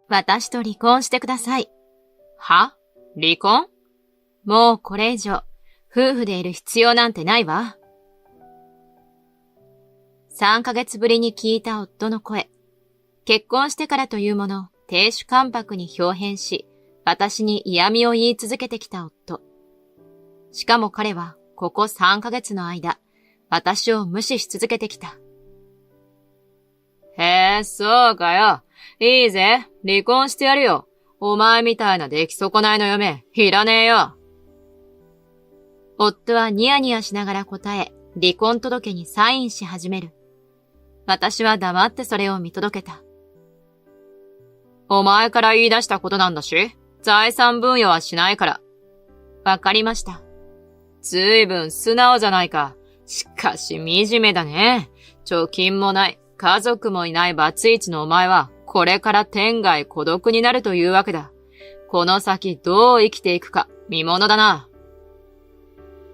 私と離婚してください。は？離婚？もうこれ以上、夫婦でいる必要なんてないわ。3ヶ月ぶりに聞いた夫の声。結婚してからというもの、亭主関白に表変し、私に嫌味を言い続けてきた夫。しかも彼は、ここ3ヶ月の間、私を無視し続けてきた。へえ、そうかよ。いいぜ。離婚してやるよ。お前みたいな出来損ないの嫁、いらねえよ。夫はニヤニヤしながら答え、離婚届にサインし始める。私は黙ってそれを見届けた。お前から言い出したことなんだし、財産分与はしないから。わかりました。ずいぶん素直じゃないか。しかし惨めだね。貯金もない、家族もいないバツイチのお前は、これから天涯孤独になるというわけだ。この先どう生きていくか見ものだな。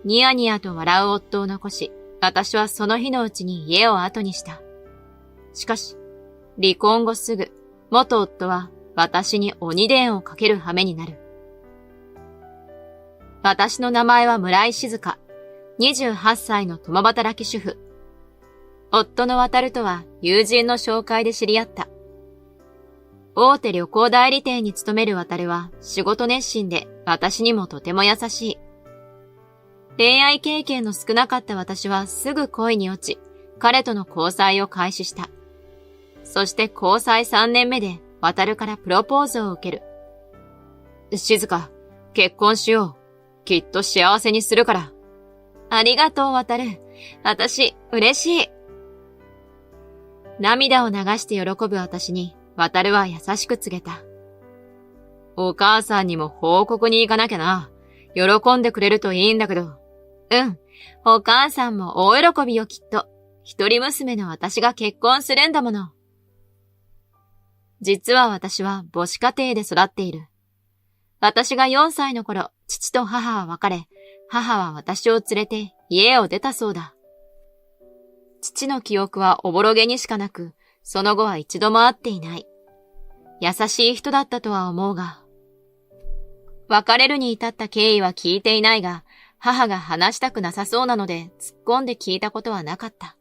ニヤニヤと笑う夫を残し、私はその日のうちに家を後にした。しかし、離婚後すぐ、元夫は私に鬼電をかける羽目になる。私の名前は村井静香、28歳の共働き主婦。夫の渡とは友人の紹介で知り合った。大手旅行代理店に勤める渡は仕事熱心で私にもとても優しい。恋愛経験の少なかった私はすぐ恋に落ち、彼との交際を開始した。そして交際3年目で渡からプロポーズを受ける。静香、結婚しよう。きっと幸せにするから。ありがとう渡。私、嬉しい。涙を流して喜ぶ私に渡は優しく告げた。お母さんにも報告に行かなきゃな。喜んでくれるといいんだけど。うん。お母さんも大喜びよきっと。一人娘の私が結婚するんだもの。実は私は母子家庭で育っている。私が4歳の頃、父と母は別れ、母は私を連れて家を出たそうだ。父の記憶はおぼろげにしかなく、その後は一度も会っていない。優しい人だったとは思うが。別れるに至った経緯は聞いていないが、母が話したくなさそうなので突っ込んで聞いたことはなかった。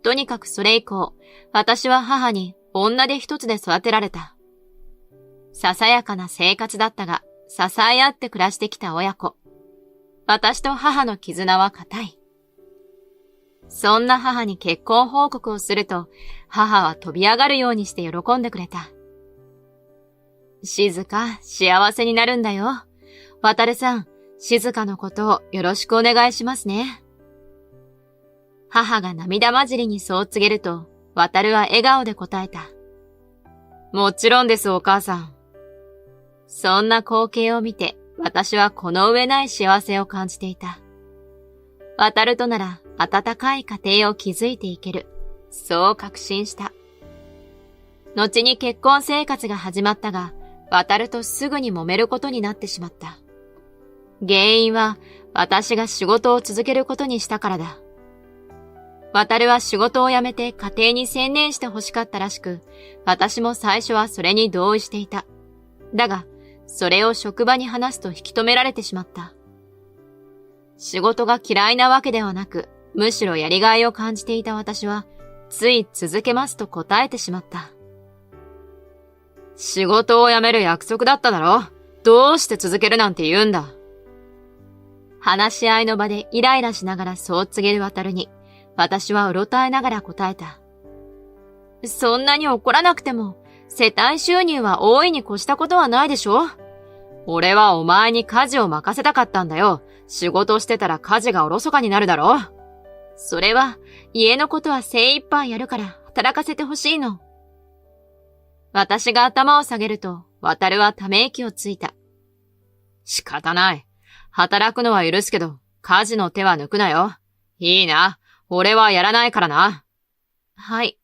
とにかくそれ以降、私は母に女手一つで育てられた。ささやかな生活だったが、支え合って暮らしてきた親子。私と母の絆は固い。そんな母に結婚報告をすると、母は飛び上がるようにして喜んでくれた。静か、幸せになるんだよ。渡さん、静かのことをよろしくお願いしますね。母が涙混じりにそう告げると、渡は笑顔で答えた。もちろんですお母さん。そんな光景を見て、私はこの上ない幸せを感じていた。渡となら温かい家庭を築いていける。そう確信した。後に結婚生活が始まったが、渡とすぐに揉めることになってしまった。原因は私が仕事を続けることにしたからだ。渡は仕事を辞めて家庭に専念して欲しかったらしく、私も最初はそれに同意していた。だが、それを職場に話すと引き止められてしまった。仕事が嫌いなわけではなく、むしろやりがいを感じていた私は、つい続けますと答えてしまった。仕事を辞める約束だっただろ？どうして続けるなんて言うんだ？話し合いの場でイライラしながらそう告げる渡に、私はうろたえながら答えた。そんなに怒らなくても、世帯収入は大いに越したことはないでしょ？俺はお前に家事を任せたかったんだよ。仕事してたら家事がおろそかになるだろ？それは、家のことは精一杯やるから働かせてほしいの。私が頭を下げると、渡はため息をついた。仕方ない。働くのは許すけど、家事の手は抜くなよ。いいな。俺はやらないからな。はい。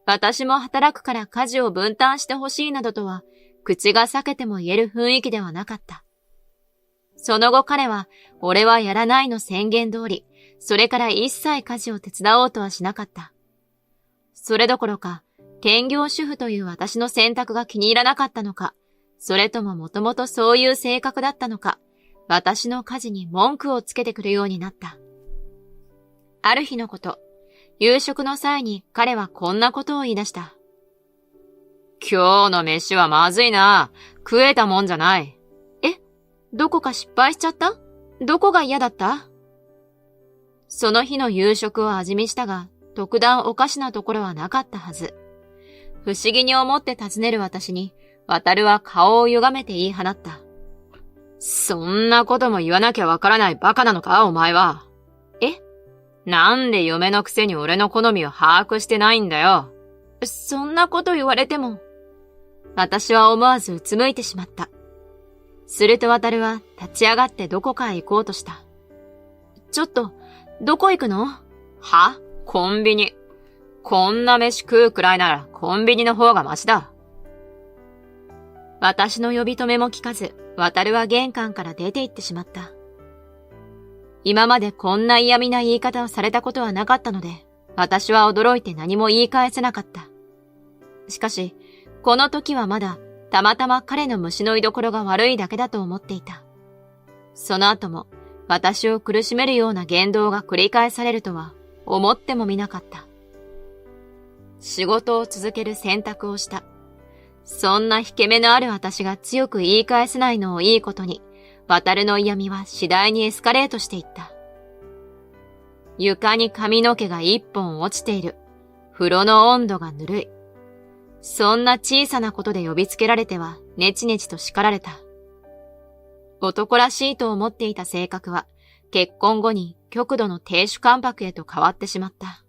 私も働くから家事を分担してほしいなどとは、口が裂けても言える雰囲気ではなかった。その後彼は、俺はやらないの宣言通り、それから一切家事を手伝おうとはしなかった。それどころか、兼業主婦という私の選択が気に入らなかったのか、それとももともとそういう性格だったのか、私の家事に文句をつけてくるようになった。ある日のこと、夕食の際に彼はこんなことを言い出した。今日の飯はまずいな。食えたもんじゃない。どこか失敗しちゃった？どこが嫌だった？その日の夕食を味見したが、特段おかしなところはなかったはず。不思議に思って尋ねる私に、渡は顔を歪めて言い放った。そんなことも言わなきゃわからないバカなのか、お前は。なんで嫁のくせに俺の好みを把握してないんだよ。そんなこと言われても。私は思わずうつむいてしまった。すると渡は立ち上がってどこかへ行こうとした。ちょっと、どこ行くの？は？コンビニ。こんな飯食うくらいならコンビニの方がマシだ。私の呼び止めも聞かず、渡は玄関から出て行ってしまった。今までこんな嫌味な言い方をされたことはなかったので、私は驚いて何も言い返せなかった。しかし、この時はまだ、たまたま彼の虫の居所が悪いだけだと思っていた。その後も、私を苦しめるような言動が繰り返されるとは、思ってもみなかった。仕事を続ける選択をした。そんな引け目のある私が強く言い返せないのをいいことに、渡の嫌味は次第にエスカレートしていった。床に髪の毛が一本落ちている。風呂の温度がぬるい。そんな小さなことで呼びつけられてはネチネチと叱られた。男らしいと思っていた性格は結婚後に極度の亭主関白へと変わってしまった。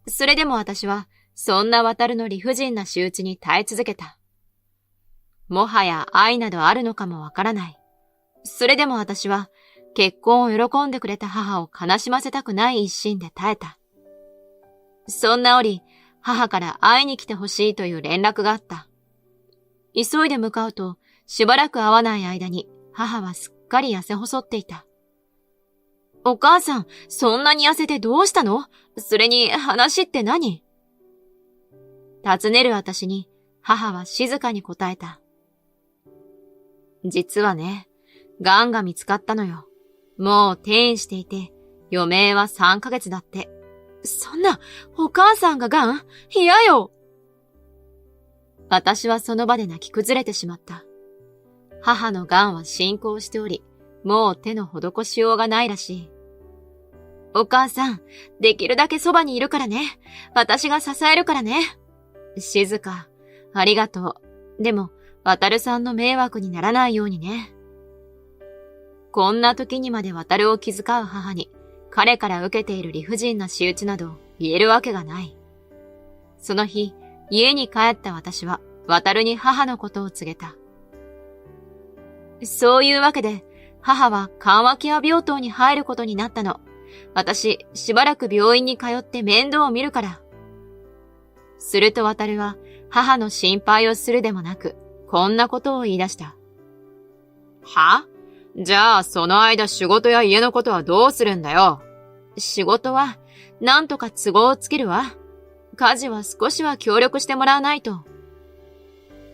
それでも私はそんな渡の理不尽な仕打ちに耐え続けた。もはや愛などあるのかもわからない。それでも私は結婚を喜んでくれた母を悲しませたくない一心で耐えた。そんな折、母から会いに来てほしいという連絡があった。急いで向かうと、しばらく会わない間に母はすっかり痩せ細っていた。お母さん、そんなに痩せてどうしたの？それに話って何？尋ねる私に母は静かに答えた。実はね、癌が見つかったのよ。もう転移していて、余命は3ヶ月だって。そんな、お母さんが癌？嫌よ！私はその場で泣き崩れてしまった。母の癌は進行しており、もう手の施しようがないらしい。お母さん、できるだけそばにいるからね。私が支えるからね。静か、ありがとう。でも、渡さんの迷惑にならないようにね。こんな時にまで渡を気遣う母に、彼から受けている理不尽な仕打ちなど言えるわけがない。その日、家に帰った私は、渡に母のことを告げた。そういうわけで、母は緩和ケア病棟に入ることになったの。私、しばらく病院に通って面倒を見るから。すると渡は、母の心配をするでもなく、こんなことを言い出した。は？じゃあその間仕事や家のことはどうするんだよ。仕事は、なんとか都合をつけるわ。家事は少しは協力してもらわないと。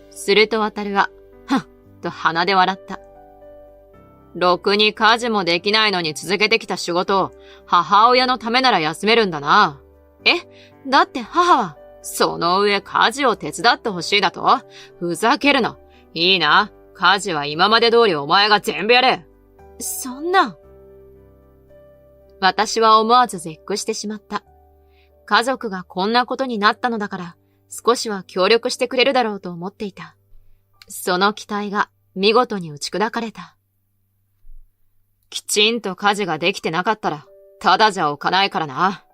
すると渡は、はっと鼻で笑った。ろくに家事もできないのに続けてきた仕事を母親のためなら休めるんだな。だって母は、その上家事を手伝ってほしいだと？ふざけるな。いいな。家事は今まで通りお前が全部やれ。そんな。私は思わず絶句してしまった。家族がこんなことになったのだから、少しは協力してくれるだろうと思っていた。その期待が見事に打ち砕かれた。きちんと家事ができてなかったら、ただじゃおかないからな。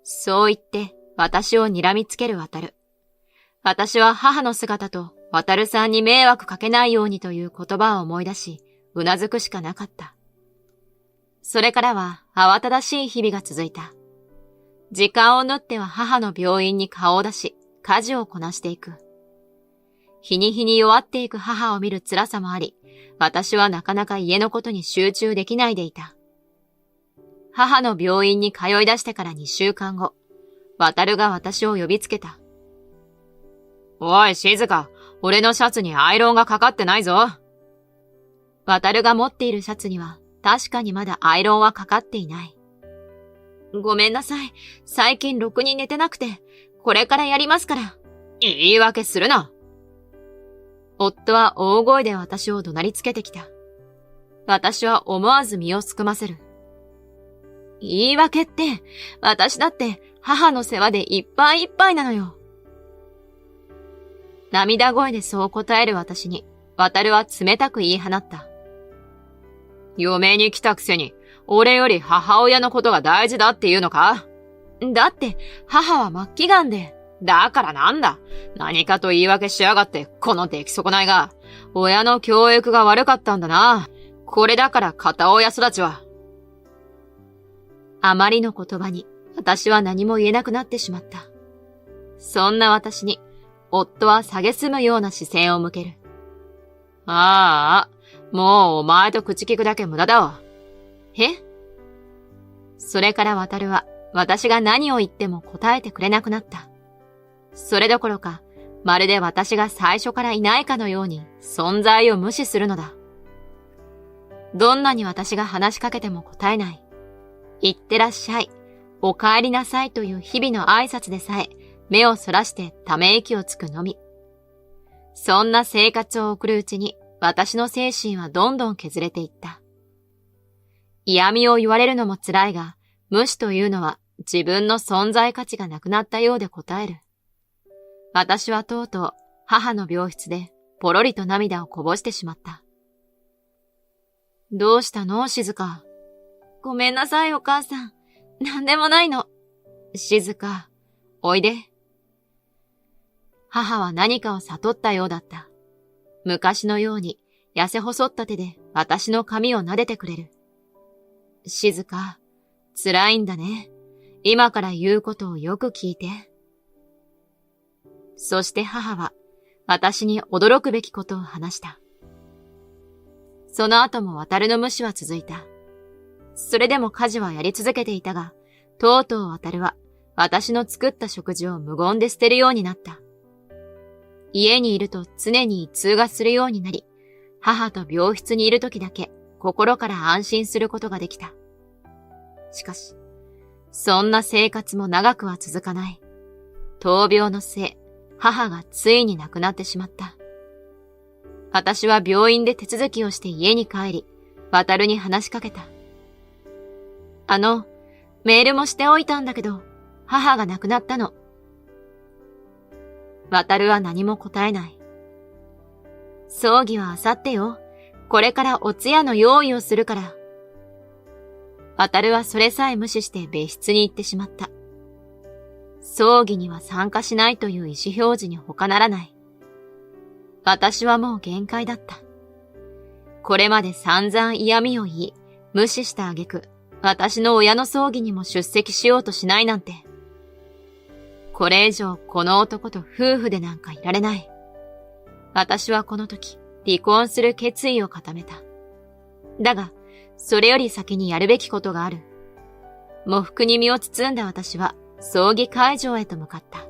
そう言って、私を睨みつける渡。私は母の姿と渡さんに迷惑かけないようにという言葉を思い出し、うなずくしかなかった。それからは慌ただしい日々が続いた。時間を縫っては母の病院に顔を出し、家事をこなしていく。日に日に弱っていく母を見る辛さもあり、私はなかなか家のことに集中できないでいた。母の病院に通い出してから2週間後、渡が私を呼びつけた。おい、静か。俺のシャツにアイロンがかかってないぞ。渡が持っているシャツには確かにまだアイロンはかかっていない。ごめんなさい。最近ろくに寝てなくて、これからやりますから。言い訳するな。夫は大声で私を怒鳴りつけてきた。私は思わず身をすくませる。言い訳って、私だって母の世話でいっぱいいっぱいなのよ。涙声でそう答える私に、渡は冷たく言い放った。嫁に来たくせに、俺より母親のことが大事だって言うのか？だって、母は末期がんで。だからなんだ？何かと言い訳しやがって、この出来損ないが。親の教育が悪かったんだな。これだから片親育ちは。あまりの言葉に、私は何も言えなくなってしまった。そんな私に、夫は蔑むような視線を向ける。ああ、もうお前と口聞くだけ無駄だわ。え？それから渡は、私が何を言っても答えてくれなくなった。それどころか、まるで私が最初からいないかのように存在を無視するのだ。どんなに私が話しかけても答えない。行ってらっしゃい、お帰りなさいという日々の挨拶でさえ目をそらしてため息をつくのみ。そんな生活を送るうちに私の精神はどんどん削れていった。嫌味を言われるのも辛いが、無視というのは自分の存在価値がなくなったようで答える。私はとうとう母の病室でポロリと涙をこぼしてしまった。どうしたの、静香。ごめんなさい、お母さん。なんでもないの。静香、おいで。母は何かを悟ったようだった。昔のように痩せ細った手で私の髪を撫でてくれる。静香、辛いんだね。今から言うことをよく聞いて。そして母は私に驚くべきことを話した。その後も渡の無視は続いた。それでも家事はやり続けていたが、とうとう渡は私の作った食事を無言で捨てるようになった。家にいると常に胃痛がするようになり、母と病室にいる時だけ心から安心することができた。しかし、そんな生活も長くは続かない。闘病のせい、母がついに亡くなってしまった。私は病院で手続きをして家に帰り、渡に話しかけた。メールもしておいたんだけど、母が亡くなったの。渡は何も答えない。葬儀は明後日よ。これからお通夜の用意をするから。渡はそれさえ無視して別室に行ってしまった。葬儀には参加しないという意思表示に他ならない。私はもう限界だった。これまで散々嫌味を言い、無視した挙句、私の親の葬儀にも出席しようとしないなんて。これ以上この男と夫婦でなんかいられない。私はこの時、離婚する決意を固めた。だが、それより先にやるべきことがある。喪服に身を包んだ私は葬儀会場へと向かった。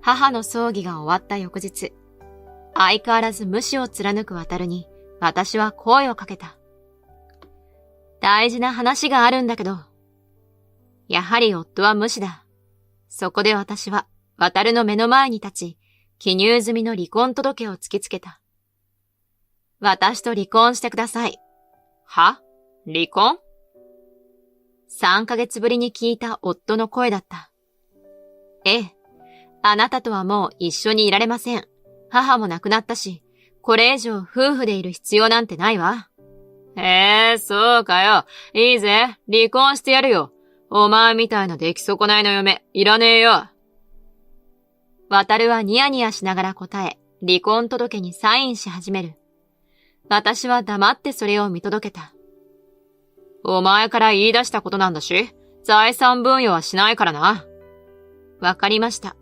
母の葬儀が終わった翌日、相変わらず無視を貫く渡に私は声をかけた。大事な話があるんだけど。やはり夫は無視だ。そこで私は渡の目の前に立ち、記入済みの離婚届を突きつけた。私と離婚してください。は？離婚？3ヶ月ぶりに聞いた夫の声だった。ええ。あなたとはもう一緒にいられません。母も亡くなったし、これ以上夫婦でいる必要なんてないわ。そうかよ。いいぜ。離婚してやるよ。お前みたいな出来損ないの嫁、いらねえよ。渡はニヤニヤしながら答え、離婚届にサインし始める。私は黙ってそれを見届けた。お前から言い出したことなんだし、財産分与はしないからな。わかりました。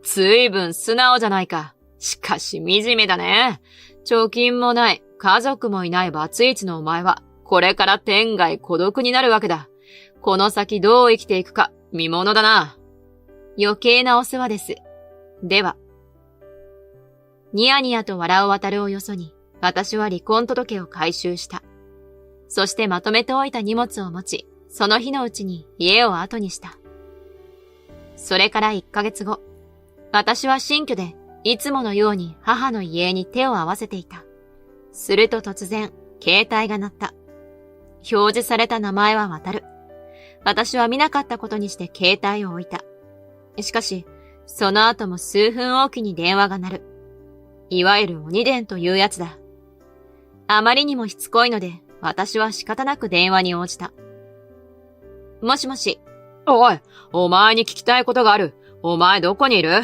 ずいぶん素直じゃないか。しかし惨めだね。貯金もない、家族もいないバツイチのお前は、これから天涯孤独になるわけだ。この先どう生きていくか、見ものだな。余計なお世話です。では。ニヤニヤと笑う渡をよそに、私は離婚届を回収した。そしてまとめておいた荷物を持ち、その日のうちに家を後にした。それから1ヶ月後、私は新居でいつものように母の遺影に手を合わせていた。すると突然、携帯が鳴った。表示された名前は渡る。私は見なかったことにして携帯を置いた。しかし、その後も数分おきに電話が鳴る。いわゆる鬼電というやつだ。あまりにもしつこいので、私は仕方なく電話に応じた。もしもし。おい、お前に聞きたいことがある。お前どこにいる？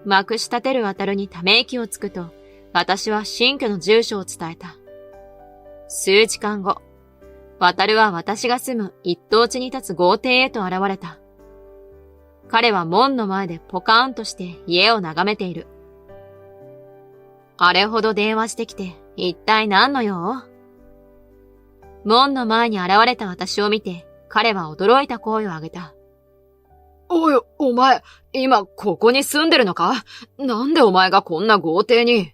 まくし立てる渡にため息をつくと、私は新居の住所を伝えた。数時間後、渡は私が住む一等地に立つ豪邸へと現れた。彼は門の前でポカーンとして家を眺めている。あれほど電話してきて一体何の用？門の前に現れた私を見て彼は驚いた声を上げた。おい、お前、今ここに住んでるのか？なんでお前がこんな豪邸に？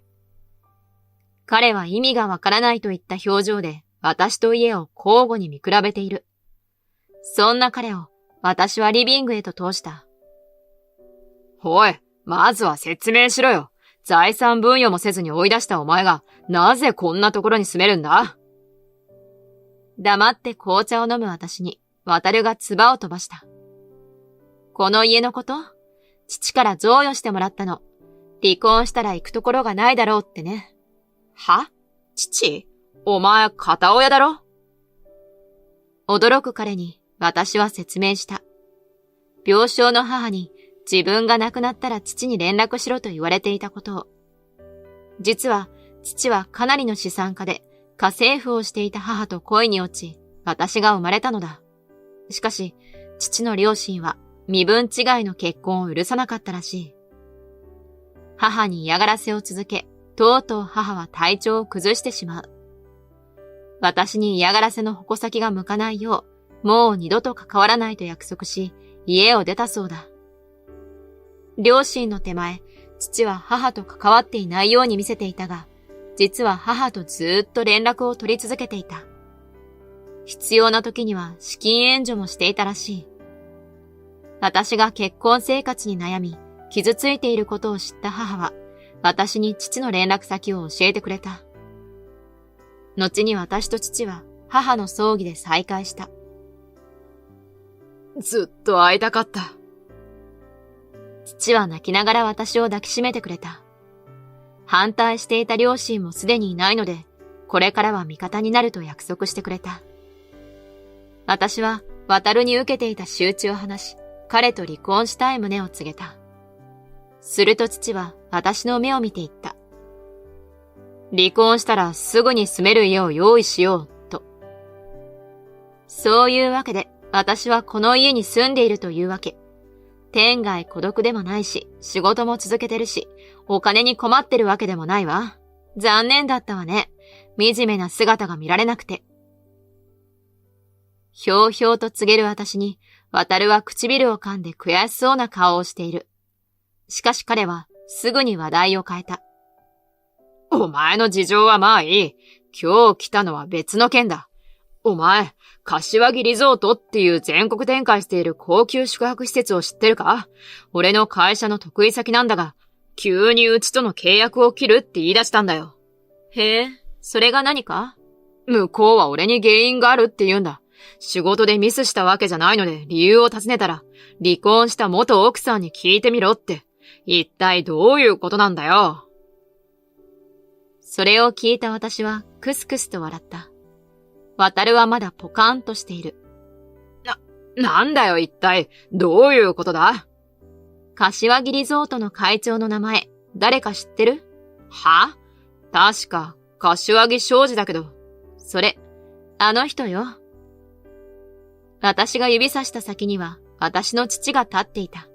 彼は意味がわからないといった表情で私と家を交互に見比べている。そんな彼を私はリビングへと通した。おい、まずは説明しろよ。財産分与もせずに追い出したお前がなぜこんなところに住めるんだ？黙って紅茶を飲む私に渡が唾を飛ばした。この家のこと？父から贈与してもらったの。離婚したら行くところがないだろうってね。は？父？お前片親だろ？驚く彼に私は説明した。病床の母に自分が亡くなったら父に連絡しろと言われていたことを。実は父はかなりの資産家で家政婦をしていた母と恋に落ち、私が生まれたのだ。しかし父の両親は身分違いの結婚を許さなかったらしい。母に嫌がらせを続け、とうとう母は体調を崩してしまう。私に嫌がらせの矛先が向かないよう、もう二度と関わらないと約束し、家を出たそうだ。両親の手前、父は母と関わっていないように見せていたが、実は母とずーっと連絡を取り続けていた。必要な時には資金援助もしていたらしい。私が結婚生活に悩み、傷ついていることを知った母は、私に父の連絡先を教えてくれた。後に私と父は母の葬儀で再会した。ずっと会いたかった。父は泣きながら私を抱きしめてくれた。反対していた両親もすでにいないので、これからは味方になると約束してくれた。私は渡に受けていた仕打ちを話し、彼と離婚したい旨を告げた。すると父は私の目を見て言った。離婚したらすぐに住める家を用意しよう、と。そういうわけで、私はこの家に住んでいるというわけ。天涯孤独でもないし、仕事も続けてるし、お金に困ってるわけでもないわ。残念だったわね。惨めな姿が見られなくて。ひょうひょうと告げる私に、渡は唇を噛んで悔しそうな顔をしている。しかし彼はすぐに話題を変えた。お前の事情はまあいい。今日来たのは別の件だ。お前、柏木リゾートっていう全国展開している高級宿泊施設を知ってるか？俺の会社の得意先なんだが、急にうちとの契約を切るって言い出したんだよ。へえ、それが何か？向こうは俺に原因があるって言うんだ。仕事でミスしたわけじゃないので理由を尋ねたら、離婚した元奥さんに聞いてみろって。一体どういうことなんだよ。それを聞いた私はクスクスと笑った。渡はまだポカーンとしている。なんだよ一体、どういうことだ？柏木リゾートの会長の名前、誰か知ってる？は？確か、柏木商事だけど。それ、あの人よ。私が指さした先には、私の父が立っていた。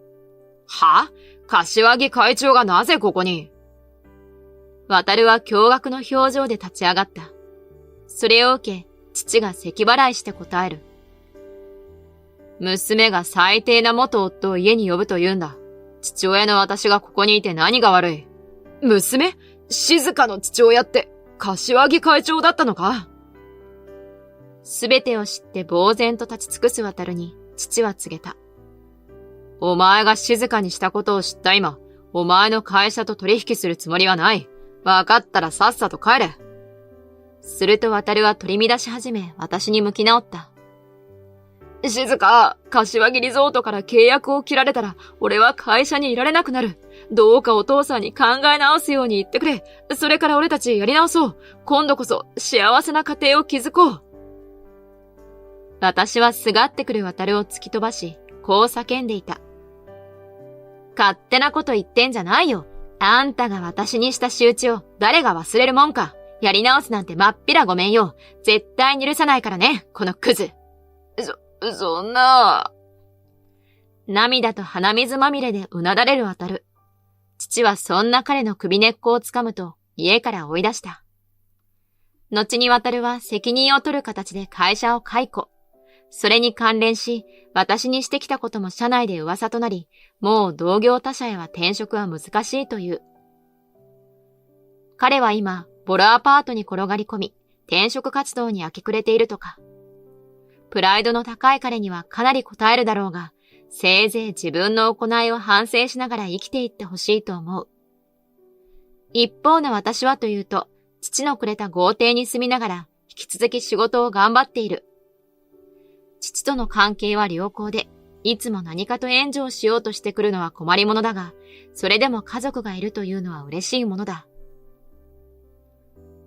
は？柏木会長がなぜここに？渡は驚愕の表情で立ち上がった。それを受け、父が咳払いして答える。娘が最低な元夫を家に呼ぶと言うんだ。父親の私がここにいて何が悪い？娘？静香の父親って、柏木会長だったのか？すべてを知って呆然と立ち尽くす渡に、父は告げた。お前が静かにしたことを知った今、お前の会社と取引するつもりはない。わかったらさっさと帰れ。すると渡は取り乱し始め、私に向き直った。静香、柏木リゾートから契約を切られたら、俺は会社にいられなくなる。どうかお父さんに考え直すように言ってくれ。それから俺たちやり直そう。今度こそ幸せな家庭を築こう。私はすがってくる渡を突き飛ばし、こう叫んでいた。勝手なこと言ってんじゃないよ。あんたが私にした仕打ちを誰が忘れるもんか。やり直すなんてまっぴらごめんよ。絶対に許さないからね、このクズ。そんな。涙と鼻水まみれでうなだれる渡。父はそんな彼の首根っこをつかむと家から追い出した。後に渡は責任を取る形で会社を解雇。それに関連し、私にしてきたことも社内で噂となり、もう同業他社へは転職は難しいという。彼は今、ボロアパートに転がり込み、転職活動に明け暮れているとか。プライドの高い彼にはかなり応えるだろうが、せいぜい自分の行いを反省しながら生きていってほしいと思う。一方の私はというと、父のくれた豪邸に住みながら、引き続き仕事を頑張っている。父との関係は良好で、いつも何かと援助をしようとしてくるのは困りものだが、それでも家族がいるというのは嬉しいものだ。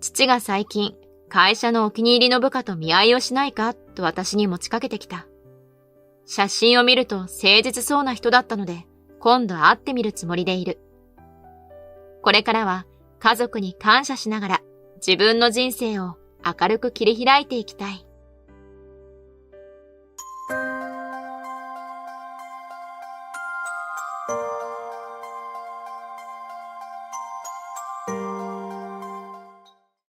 父が最近、会社のお気に入りの部下と見合いをしないかと私に持ちかけてきた。写真を見ると誠実そうな人だったので、今度会ってみるつもりでいる。これからは家族に感謝しながら自分の人生を明るく切り開いていきたい。